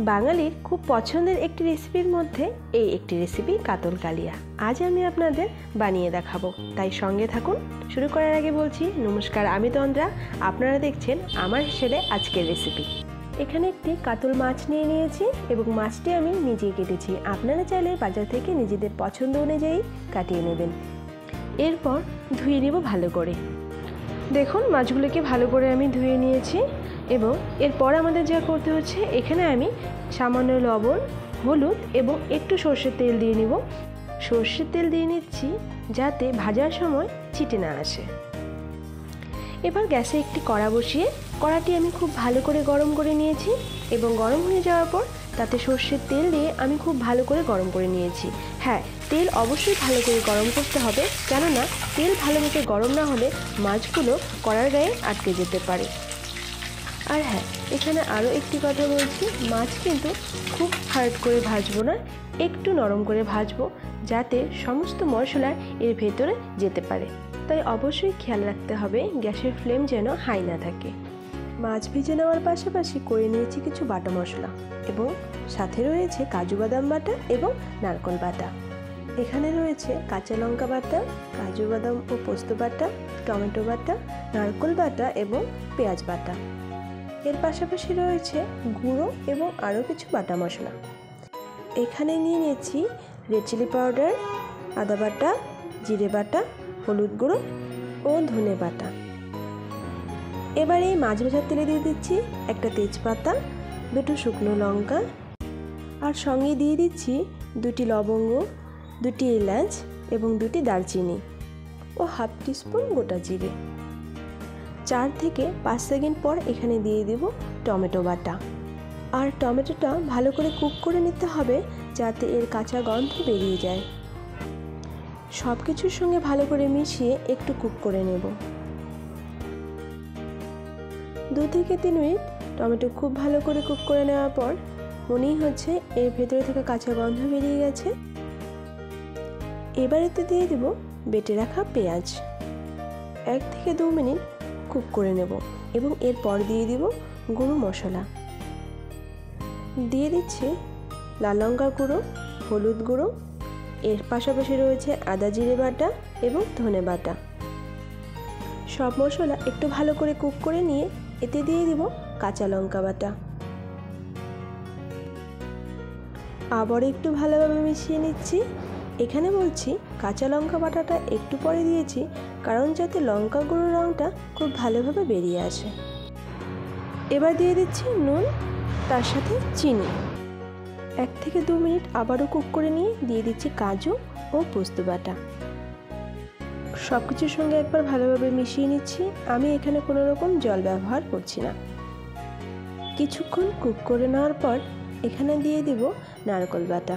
বাঙালির খুব পছন্দের একটি রেসিপির মধ্যে এই একটি রেসিপি কাতল কালিয়া আজ আমি আপনাদের বানিয়ে দেখাবো, তাই সঙ্গে থাকুন। শুরু করার আগে বলছি নমস্কার, আমি তন্দ্রা, আপনারা দেখছেন আমার ছেলে আজকের রেসিপি। এখানে একটি কাতল মাছ নিয়ে নিয়েছি এবং মাছটি আমি নিজেই কেটেছি। আপনারা চাইলে বাজার থেকে নিজেদের পছন্দ অনুযায়ী কাটিয়ে নেবেন। এরপর ধুয়ে নেব ভালো করে। দেখুন মাছগুলোকে ভালো করে আমি ধুয়ে নিয়েছি এবং এরপর আমাদের যা করতে হচ্ছে, এখানে আমি সামান্য লবণ, হলুদ এবং একটু সর্ষের তেল দিয়ে নিব। সর্ষের তেল দিয়ে নিচ্ছি যাতে ভাজার সময় ছিটে না আসে। এবার গ্যাসে একটি কড়া বসিয়ে কড়াটি আমি খুব ভালো করে গরম করে নিয়েছি এবং গরম হয়ে যাওয়ার পর তাতে সর্ষের তেল দিয়ে আমি খুব ভালো করে গরম করে নিয়েছি। হ্যাঁ, তেল অবশ্যই ভালো করে গরম করতে হবে, কেননা তেল ভালোমতো গরম না হলে মাছগুলো কড়ার গায়ে আটকে যেতে পারে। আর হ্যাঁ, এখানে আরও একটি কথা বলছি, মাছ কিন্তু খুব হার্ড করে ভাজবো না, একটু নরম করে ভাজবো যাতে সমস্ত মশলা এর ভেতরে যেতে পারে। তাই অবশ্যই খেয়াল রাখতে হবে গ্যাসের ফ্লেম যেন হাই না থাকে। মাছ ভেজে নেওয়ার পাশাপাশি করে নিয়েছি কিছু বাটা মশলা এবং সাথে রয়েছে কাজু বাদাম বাটা এবং নারকেল বাটা। এখানে রয়েছে কাঁচা লঙ্কা বাটা, কাজু বাদাম ও পোস্ত বাটা, টমেটো বাটা, নারকেল বাটা এবং পেঁয়াজ বাটা। এর পাশাপাশি রয়েছে গুঁড়ো এবং আরও কিছু বাটা মশলা। এখানে নিয়ে নিয়েছি রেড চিলি পাউডার, আদা বাটা, জিরে বাটা, হলুদ গুঁড়ো ও ধনে বাটা। এবার এই মাছ ভাজার তেলে দিয়ে দিচ্ছি একটা তেজপাতা, দুটো শুকনো লঙ্কা আর সঙ্গে দিয়ে দিচ্ছি দুটি লবঙ্গ, দুটি এলাচ এবং দুটি দারচিনি ও হাফ টিস্পুন গোটা জিরে। 4 থেকে 5 সেকেন্ড পর এখানে দিয়ে দেব টমেটো বাটা। আর টমেটোটা ভালো করে কুক করে নিতে হবে যাতে এর কাঁচা গন্ধ বেরিয়ে যায়। সব কিছুর সঙ্গে ভালো করে মিশিয়ে একটু কুক করে নেব। 2 থেকে 3 মিনিট টমেটো খুব ভালো করে কুক করে নেওয়ার পর মনেই হচ্ছে এর ভেতরে থেকে কাঁচা গন্ধ বেরিয়ে গেছে। এবার এতে দিয়ে দেব বেটে রাখা পেঁয়াজ। 1 থেকে 2 মিনিট কুক করে নেব এবং এরপর দিয়ে দিব গুঁড়ো মশলা। দিয়ে দিচ্ছি লাল লঙ্কা গুঁড়ো, হলুদ গুঁড়ো, এর পাশাপাশি রয়েছে আদা জিরে বাটা এবং ধনে বাটা। সব মশলা একটু ভালো করে কুক করে নিয়ে এতে দিয়ে দিব কাঁচা লঙ্কা বাটা। আবার একটু ভালোভাবে মিশিয়ে নিচ্ছি। এখানে বলছি কাঁচা লঙ্কা বাটাটা একটু পরে দিয়েছি কারণ যাতে লঙ্কা গুঁড়োর রঙটা খুব ভালোভাবে বেরিয়ে আসে। এবার দিয়ে দিচ্ছি নুন, তার সাথে চিনি। 1 থেকে 2 মিনিট আবারও কুক করে নিয়ে দিয়ে দিচ্ছি কাজু ও পোস্ত বাটা। সব কিছুর সঙ্গে একবার ভালোভাবে মিশিয়ে নিচ্ছি। আমি এখানে কোনো রকম জল ব্যবহার করছি না। কিছুক্ষণ কুক করে নেওয়ার পর এখানে দিয়ে দেব নারকেল বাটা।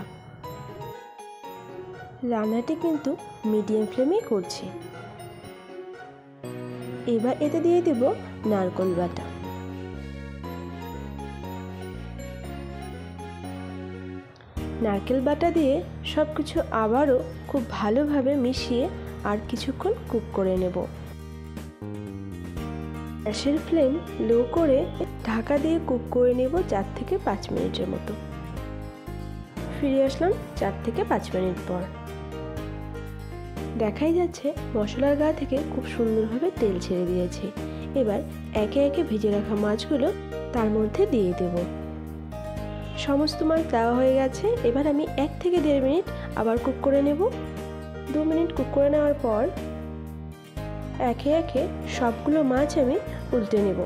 রান্নাটি কিন্তু মিডিয়াম ফ্লেমে করছি। এবার এতে দিয়ে দেব নারকেল বাটা। নারকেল বাটা দিয়ে সব কিছু আবারও খুব ভালোভাবে মিশিয়ে আর কিছুক্ষণ কুক করে নেব। গ্যাসের ফ্লেম লো করে ঢাকা দিয়ে কুক করে নেব 4 থেকে 5 মিনিটের মতো। ফিরে আসলাম 4 থেকে 5 মিনিট পর। দেখাই যাচ্ছে মশলার গা থেকে খুব সুন্দরভাবে তেল ছেড়ে দিয়েছে। এবার একে একে ভেজে রাখা মাছগুলো তার মধ্যে দিয়ে দেব। সমস্ত মাছ দেওয়া হয়ে গেছে। এবার আমি 1 থেকে 1.5 মিনিট আবার কুক করে নেব। 2 মিনিট কুক করে নেওয়ার পর একে একে সবগুলো মাছ আমি উল্টে নেব।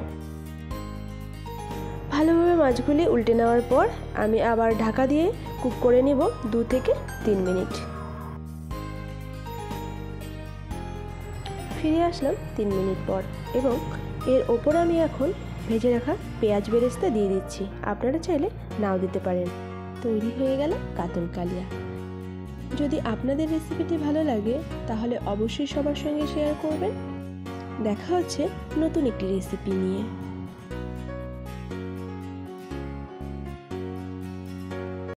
ভালোভাবে মাছগুলি উল্টে নেওয়ার পর আমি আবার ঢাকা দিয়ে কুক করে নেব 2 থেকে 3 মিনিট। ফিরে আসলাম 3 মিনিট পর এবং এর ওপর আমি এখন ভেজে রাখা পেঁয়াজ বেরেস্তা দিয়ে দিচ্ছি। আপনারা চাইলে নাও দিতে পারেন। তৈরি হয়ে গেল কাতল কালিয়া। যদি আপনাদের রেসিপিটি ভালো লাগে তাহলে অবশ্যই সবার সঙ্গে শেয়ার করবেন। দেখা হচ্ছে নতুন একটি রেসিপি নিয়ে।